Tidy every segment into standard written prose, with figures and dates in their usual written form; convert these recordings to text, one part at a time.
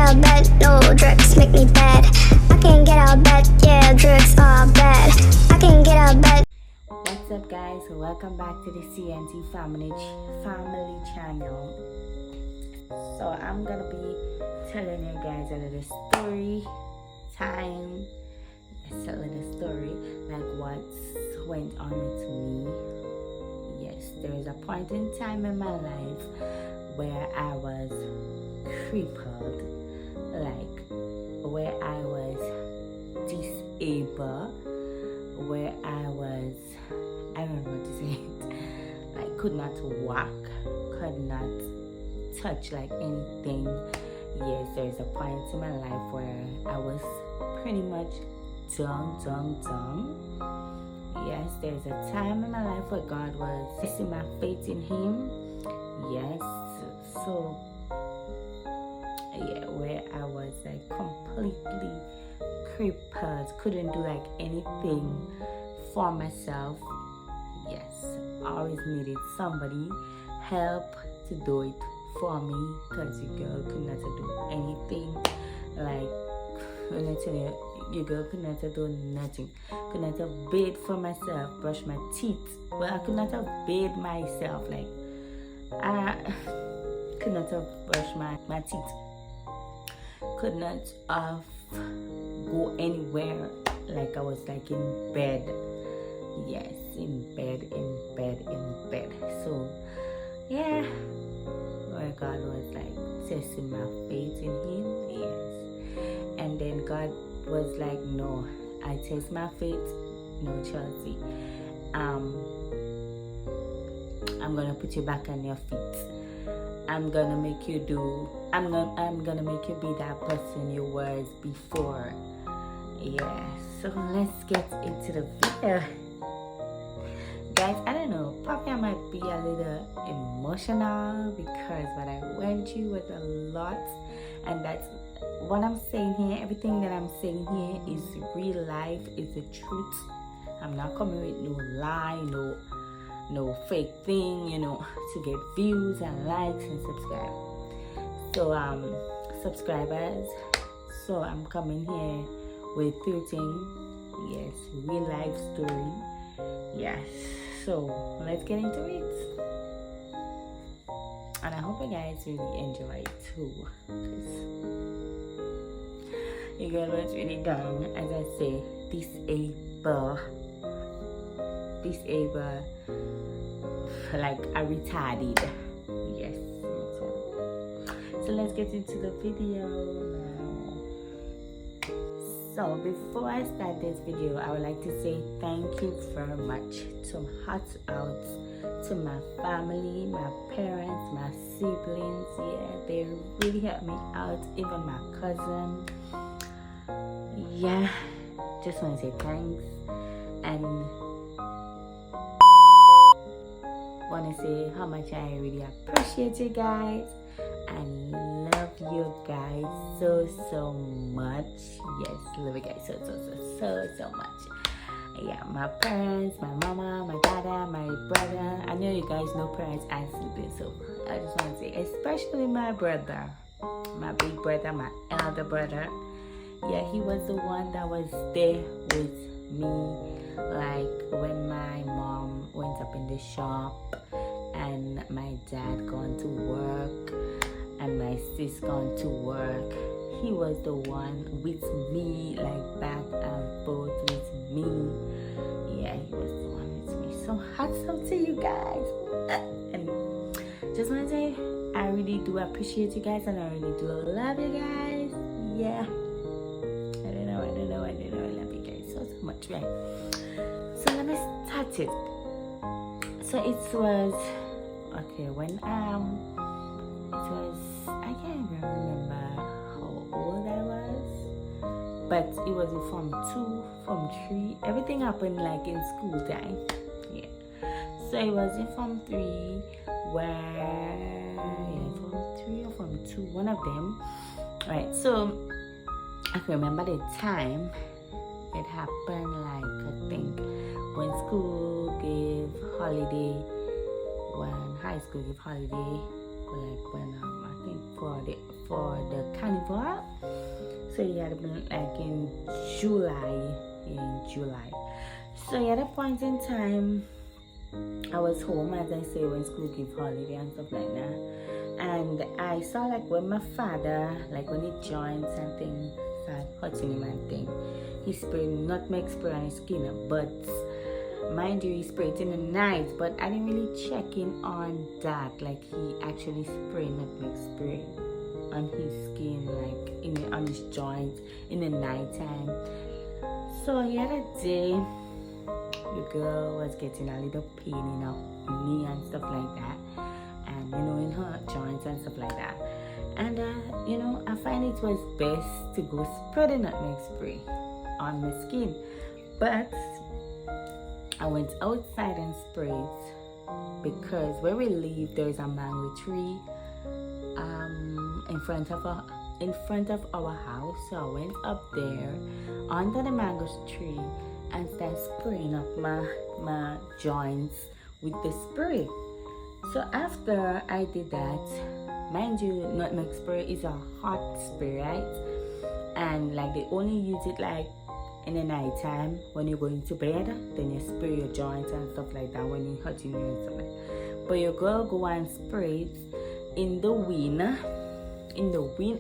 out of bed, no drugs make me bad. I can't get out of bed, yeah, drugs are bad. I can't get out of bed. What's up, guys? Welcome back to the C&TFamily channel. So I'm gonna be telling you guys a little story time. It's a little story like what went on with me. Yes, there is a point in time in my life where I was crippled, like where I was disabled, where I don't know what to say it, like could not walk, could not touch like anything. Yes, there's a point in my life where I was pretty much dumb. Yes, there's a time in my life where God was testing my faith in Him. Yes, so yeah, where I was like completely crippled, couldn't do like anything for myself. Yes, I always needed somebody help to do it for me, because your girl could not do anything. Like when I tell you, your girl could not do nothing. Could not have bathed for myself, brush my teeth. Well, I could not have bathed myself. Like I could not have brushed my teeth. Could not have go anywhere. Like I was like in bed. Yes, in bed. So yeah, where God was like testing my faith in Him. Yes, and then God was like, no, I test my faith, no, Chelsea, I'm gonna put you back on your feet. I'm gonna make you be that person you was before. Yeah, so let's get into the video. Guys, I don't know, probably I might be a little emotional because what I went through was a lot, and that's what I'm saying here. Everything that I'm saying here is real life, is the truth. I'm not coming with no lie, no fake thing, to get views and likes and subscribe. So subscribers, so I'm coming here with 13, yes, real life story. Yes, so let's get into it. And I hope you guys really enjoy it too, because your girl was really down, as I say, disabled, like a retarded. Yes. So let's get into the video now. So before I start this video, I would like to say thank you very much. Some hearts out to my family, my parents, my siblings. Yeah, they really helped me out, even my cousin. Yeah, just want to say thanks, and want to say how much I really appreciate you guys and love you guys so much. Yes, love you guys so much. Yeah, my parents, my mama, my dada, my brother. I know you guys know parents and siblings, so I just want to say especially my brother, my big brother, my elder brother. Yeah, he was the one that was there with me, like when my mom went up in the shop and my dad gone to work and my sis gone to work. He was the one with me, like back and forth with me. Yeah, he was the one with me. So hats off to you guys. And just want to say, I really do appreciate you guys, and I really do love you guys. Yeah. I love you guys so much, right? So let me start it. So it was okay when it was, I can't even remember how old I was, but it was in Form 2, Form 3. Everything happened like in school time. Yeah. So it was in Form 3 where Form 3 or Form 2, one of them. Right. So I can remember the time it happened, like I think when school gave holiday, when high school gave holiday, like when I think for the carnival. So it had been like in July. So at a point in time, I was home, as I say, when school gives holiday and stuff like that. And I saw like when my father, like when he joints and things start hurting him and thing, he sprayed nutmeg spray on his skin. But mind you, he sprayed it in the night, but I didn't really check in on that. Like he actually sprayed nutmeg spray on his skin, like on his joints in the nighttime. So the other day, the girl was getting a little pain in her knee and stuff like that, and in her joints and stuff like that. And I find it was best to go spray the nutmeg spray on my skin. But I went outside and sprayed, because where we live there's a mango tree in front of our house. So I went up there under the mango tree and started spraying up my joints with the spray. So after I did that, mind you, nutmeg spray is a hot spray, right? And like they only use it like in the night time when you're going to bed, then you spray your joints and stuff like that when you're hurting you and stuff like that. But your girl go and spray it in the wind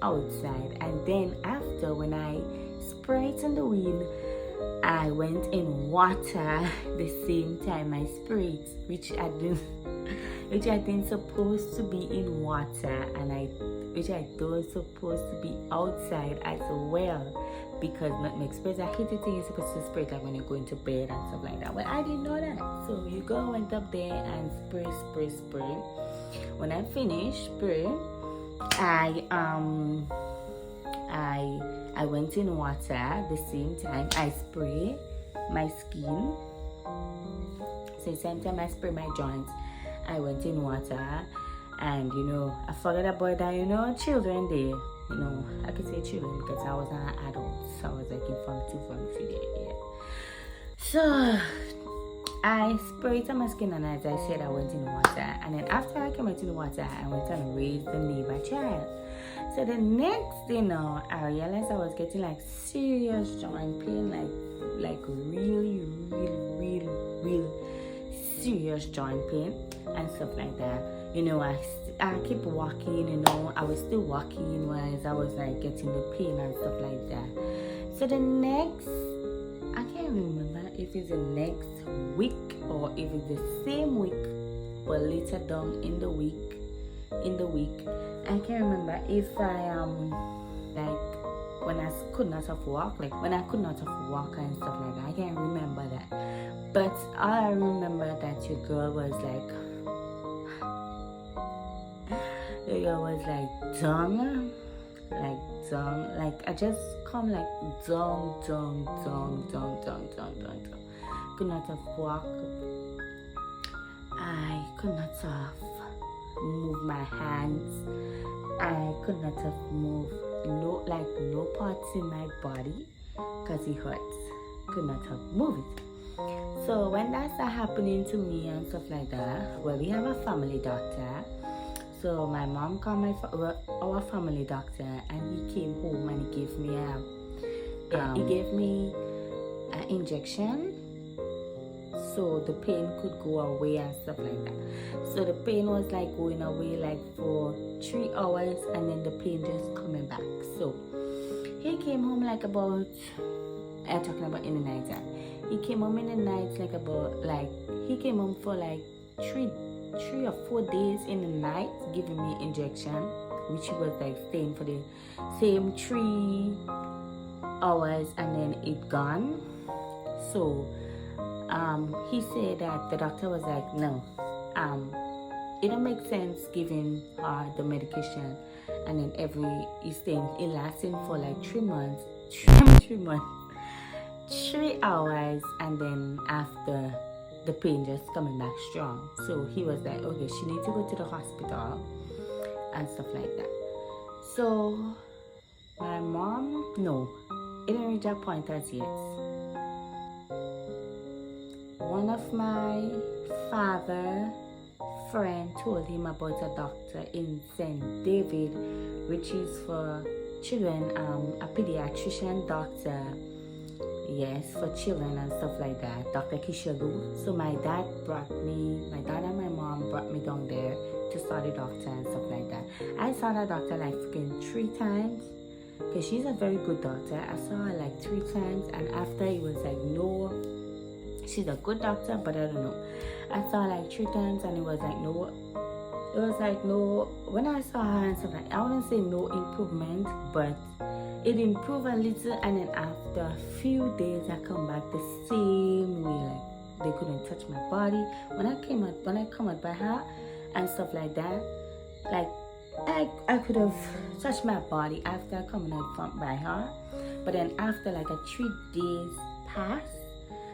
outside, and then after, when I sprayed in the wind, I went in water the same time I sprayed, which I didn't supposed to be in water, and which I don't supposed to be outside as well, because nutmeg spray is a heated thing. You're supposed to spray it like when you're going to bed and stuff like that. Well, I didn't know that. So you go went up there and spray. When I finished spray, I went in water the same time I spray my skin. So the same time I spray my joints, I went in water, and I forgot about that. Children there. I could say children because I was an adult, so I was like in Form 2, Form 3 there. Yeah. So I sprayed on my skin, and as I said, I went in water. And then after I came out in the water, I went and raised the neighbor child. So the next thing I realized I was getting like serious joint pain, like really serious joint pain and stuff like that. I keep walking, I was still walking while I was like getting the pain and stuff like that. So the next, I can't remember if it's the next week or if it's the same week, but later down in the week, I can't remember if I like when I could not have walked, like when I could not have walked and stuff like that. I can't remember that, but I remember that your girl was like dung, like I just come like dung. Could not have walked. I could not have moved my hands. I could not have moved no parts in my body because it hurts. Could not have moved it. So when that started happening to me and stuff like that, well, we have a family doctor. So my mom called our family doctor, and he came home and he gave me an injection, so the pain could go away and stuff like that. So the pain was like going away like for 3 hours, and then the pain just coming back. So he came home like about, I'm talking about in the night time. He came home in the night he came home for like 3 or 4 days in the night, giving me injection, which was like staying for the same 3 hours, and then it gone. So he said that the doctor was like, no, it don't make sense giving her the medication, and then it lasting for like 3 months, 3 hours, and then after, the pain just coming back strong. So he was like, okay, she needs to go to the hospital and stuff like that. So my mom, no, it didn't reach that point as yet. One of my father friend told him about a doctor in St. David, which is for children, a pediatrician doctor, yes, for children and stuff like that, Dr. Kishagu. So my dad and my mom brought me down there to saw the doctor and stuff like that. I saw the doctor like freaking 3 times, because she's a very good doctor. I saw her like 3 times, and after it was like, no, she's a good doctor, but I don't know. I saw her like 3 times, and it was like no. It was like no. When I saw her and stuff like, I wouldn't say no improvement, but it improved a little. And then after a few days, I come back the same way. Like they couldn't touch my body. When I come out by her and stuff like that, like I could have touched my body after coming out from by her. But then after like a 3 days pass,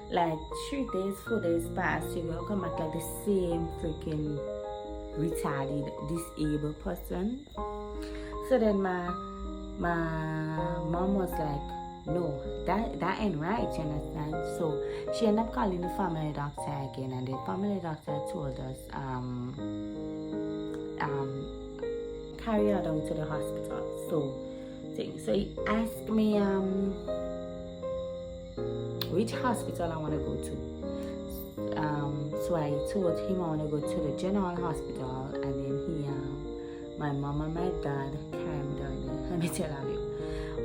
like 3 days, 4 days pass, you will come back like the same freaking retarded, disabled person. So then my mom was like, no, that ain't right, you understand? So she ended up calling the family doctor again, and the family doctor told us carry her down to the hospital. So he asked me which hospital I want to go to. So I told him I want to go to the general hospital, and then my mom and my dad carried me down there. Let me tell you,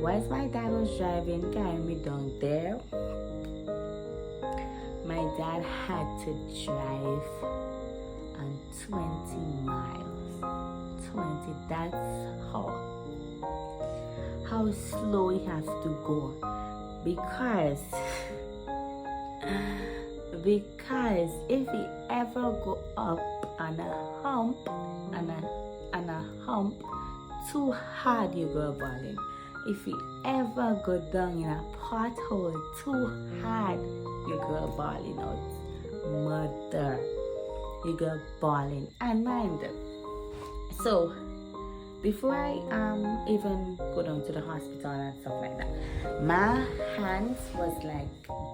whilst my dad was driving, carrying me down there, my dad had to drive on 20 miles. 20, that's how slow he has to go, because if he ever go up on a hump too hard, you go balling. If he ever go down in a pothole too hard, you go balling out. Mother, you go balling. And mind, so before I even go down to the hospital and stuff like that, my hands was like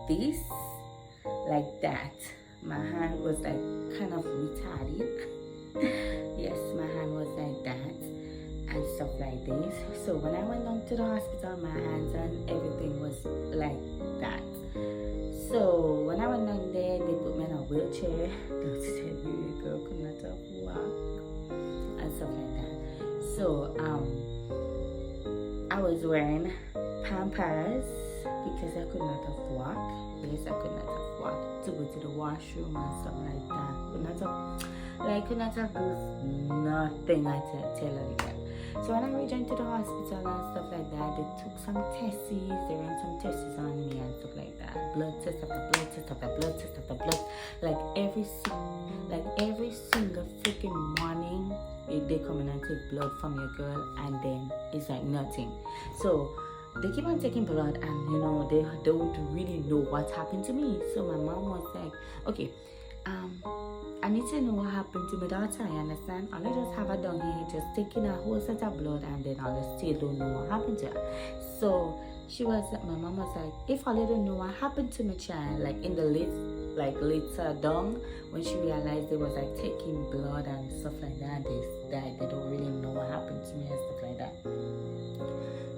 this, like that. My hand was like kind of retarded. Yes, my hand was like that and stuff like this. So when I went down to the hospital, my hands and everything was like that. So when I went down there, they put me in a wheelchair. They said, you girl could not walk and stuff like that. So I was wearing Pampers because I could not have walked. Yes, I could not have walked to go to the washroom and stuff like that. Could not have do nothing, I tell you that. So when I returned to the hospital and stuff like that, they took some tests. They ran some tests on me and stuff like that. Blood test after blood test after blood test after blood. Like every single freaking morning, they come in and take blood from your girl, and then it's like nothing. So they keep on taking blood, and they don't really know what happened to me. So my mom was like, okay, I need to know what happened to my daughter, you understand? I'll just have her down here, just taking a whole set of blood, and then I'll still don't know what happened to her. So my mom was like, if I don't know what happened to my child, like in the later down, when she realized they was like taking blood and stuff like that, they don't really know what happened to me and stuff like that.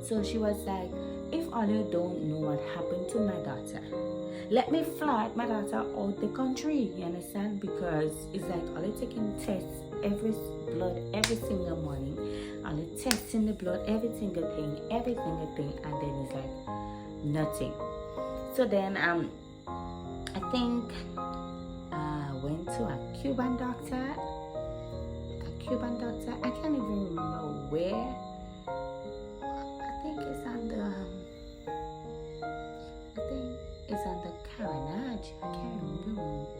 So she was like, if Ollie don't know what happened to my daughter, let me fly my daughter out the country, you understand? Because it's like Ollie taking tests every single morning, Ollie testing the blood, every single thing, and then it's like nothing. So then I think I went to a Cuban doctor. I can't even remember where. I think it's on the Carnage. I can't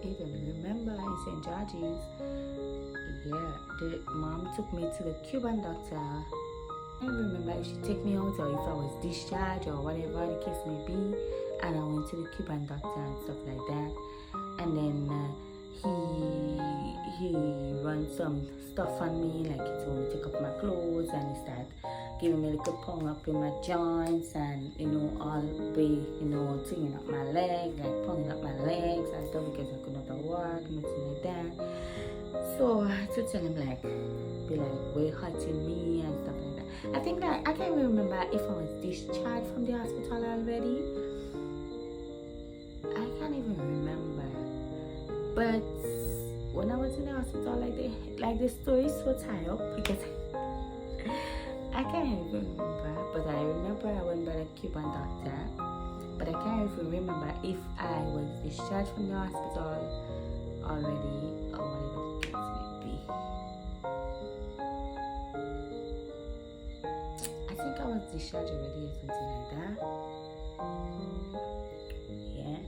even remember. It's St. George's. Yeah, the mom took me to the Cuban doctor. I don't remember if she took me out or if I was discharged or whatever the case may be. And I went to the Cuban doctor and stuff like that. And then he run some stuff on me, like he told me to take off my clothes, and he started giving me a little pong up in my joints, and all the way, tinging up my legs, like ponging up my legs and stuff, because I could not walk, nothing like that. So to tell him like, be like, way hurting me and stuff like that. I think that I can't even remember if I was discharged from the hospital already. I can't even remember. But when I was in the hospital, like the story is so tied up because I can't even remember. But I remember I went by the Cuban doctor. But I can't even remember if I was discharged from the hospital already or whatever the case may be. I think I was discharged already or something like that. Yeah.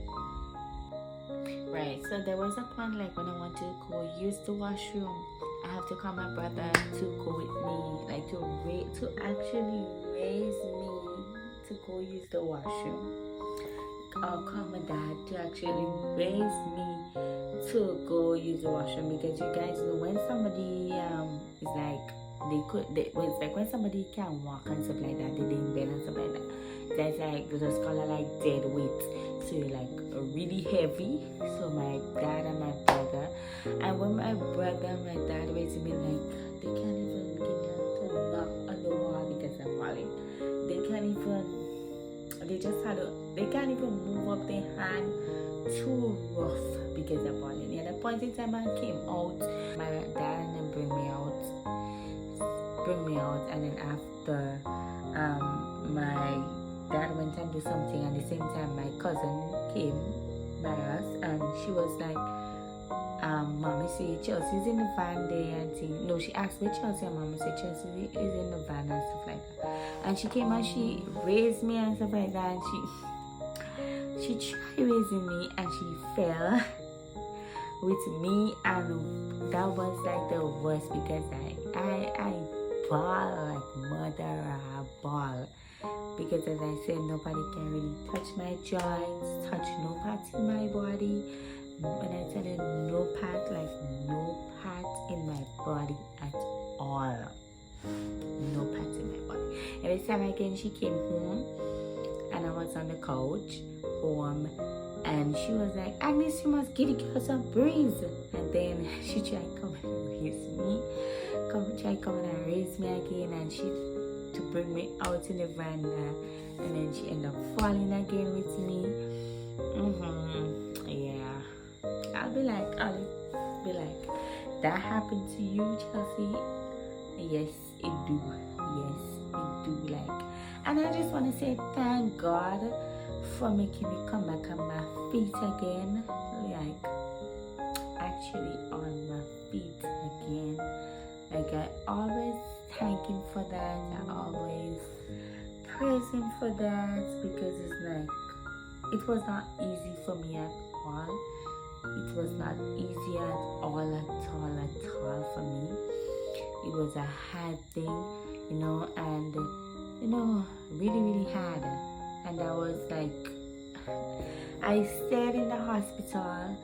Right, so there was a point like when I want to go use the washroom, I have to call my brother to go with me, like to actually raise me to go use the washroom. I'll call my dad to actually raise me to go use the washroom, because you guys know when somebody is like it's like when somebody can't walk and stuff like that, they're in bed and stuff like that. That's like just call it like dead weight. So you're like really heavy. So my dad and my brother, and when my brother and my dad raised me, like they can't even give me a knock on the wall because I'm falling. They can't even. They can't even move up their hand too rough because they're falling. At the point in time I came out, my dad and then bring me out, and then after my dad went and do something, and at the same time my cousin came by us, and she was like, Mommy said Chelsea's in the van there and thing. No, she asked me Chelsea, and Mama said Chelsea is in the van and stuff like that. And she came and she raised me and stuff like that, and she tried raising me and she fell with me, and that was like the worst because I ball like mother, I ball. Because as I said, nobody can really touch my joints, touch no parts in my body. When I tell you no part, like no part in my body at all. No parts in my body. Every time again she came home and I was on the couch home, and she was like, Agnes, you must give the girl some breeze. And then she tried to come and raise me. Come and raise me again, and she to bring me out in the veranda, and then she ended up falling again with me. Yeah. I'll be like, that happened to you, Chelsea? Yes, it do. Yes, it do. Like, and I just want to say thank God for making me come back on my feet again. Like, actually on my feet again. Like, I always thank him for that. I always praise him for that, because it's like, it was not easy for me at all. It was not easy at all for me. It was a hard thing, and really, really hard. And I was like, I stayed in the hospital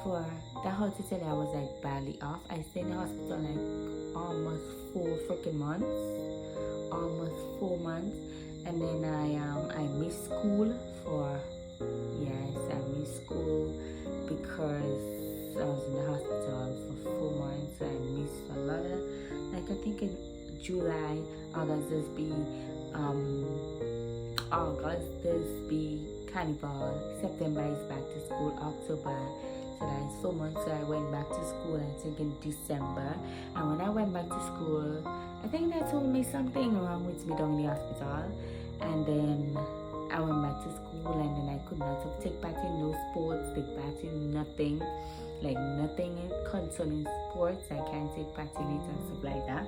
for, the hospital I was like badly off. I stayed in the hospital like almost 4 months. And then I missed school I missed school because I was in the hospital for 4 months. I missed a lot of, like, I think in July, August there's be carnival, September is back to school, October, so that is 4 months. So I went back to school, I think in December, and when I went back to school, I think they told me something wrong with me down in the hospital, and then I went back to school, and then I could not take part in no sports, take part in nothing, like nothing concerning sports. I can't take part in it and stuff like that.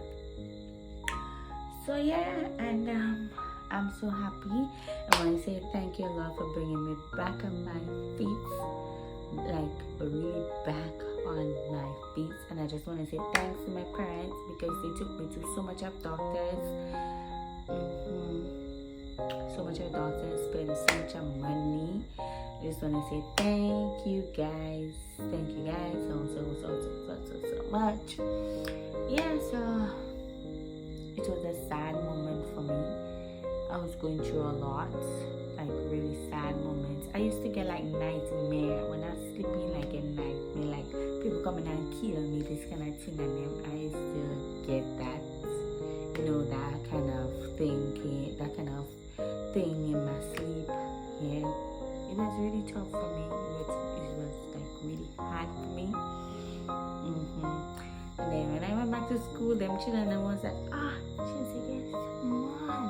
So yeah, and I'm so happy. I want to say thank you, Lord, for bringing me back on my feet, like really back on my feet. And I just want to say thanks to my parents, because they took me to so much of doctors. So much of doctors, spend so much of money. I just want to say thank you guys so much. Yeah, so it was a sad moment for me. I was going through a lot. like really sad moments. I used to get like nightmare when I was sleeping, like a nightmare, like people coming and kill me, this kind of thing, and then I used to get that, you know, that kind of thinking, that kind of thing in my sleep. Yeah, it was really tough for me. It was like really hard for me. And then when I went back to school, them children, I was like, Chelsea, get mom.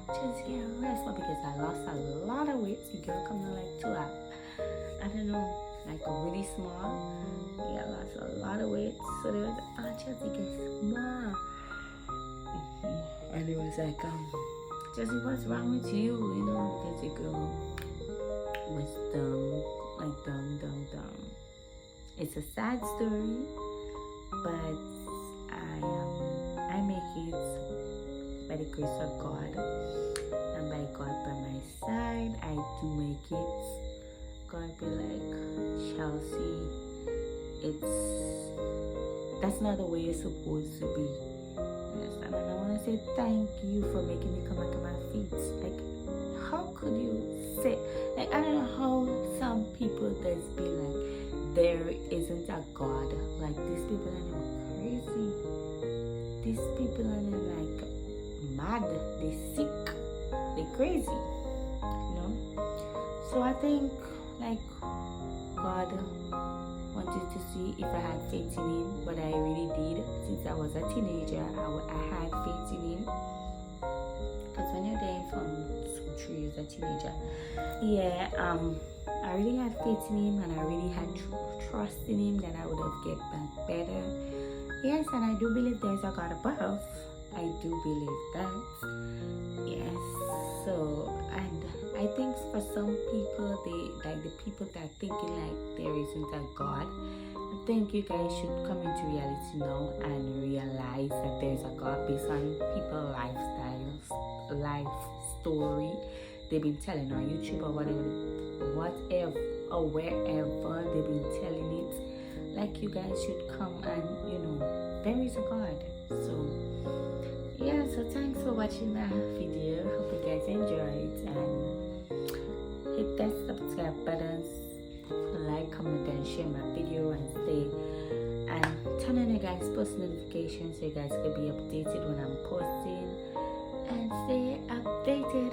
Chelsea, get rest, but because I lost a lot of weight, the girl coming like to I don't know, like really small. Yeah, I lost a lot of weight, so they was like, Chelsea, get small. And it was like, Chelsea, what's wrong with you? You know, because the girl was dumb. It's a sad story, but I make it by the grace of God, and by God by my side, I do make it. God be like, Chelsea, that's not the way it's supposed to be. And I want to say thank you for making me come back to my feet. Like, how could you say, like, I don't know how some people just be like, there isn't a God. Like, these people are crazy. These people are like mad. They sick. They crazy. You know? So I think like God wanted to see if I had faith in him, but I really did. Since I was a teenager, I had faith in him. Because when you're there from 2-3 years a teenager, I really had faith in him, and I really had trust in him that I would have get back better. Yes, and I do believe there's a God above. I do believe that. Yes. So, and I think for some people, the people that are thinking like there isn't a God, I think you guys should come into reality now and realize that there's a God based on people's lifestyles, life story they've been telling on YouTube or whatever or wherever they've been telling it. Like, you guys should come and, you know, there is a God. So yeah, so thanks for watching my video. Hope you guys enjoyed, and hit that subscribe button, like, comment, and share my video, and turn on your guys post notifications so you guys can be updated when I'm posting, and stay updated.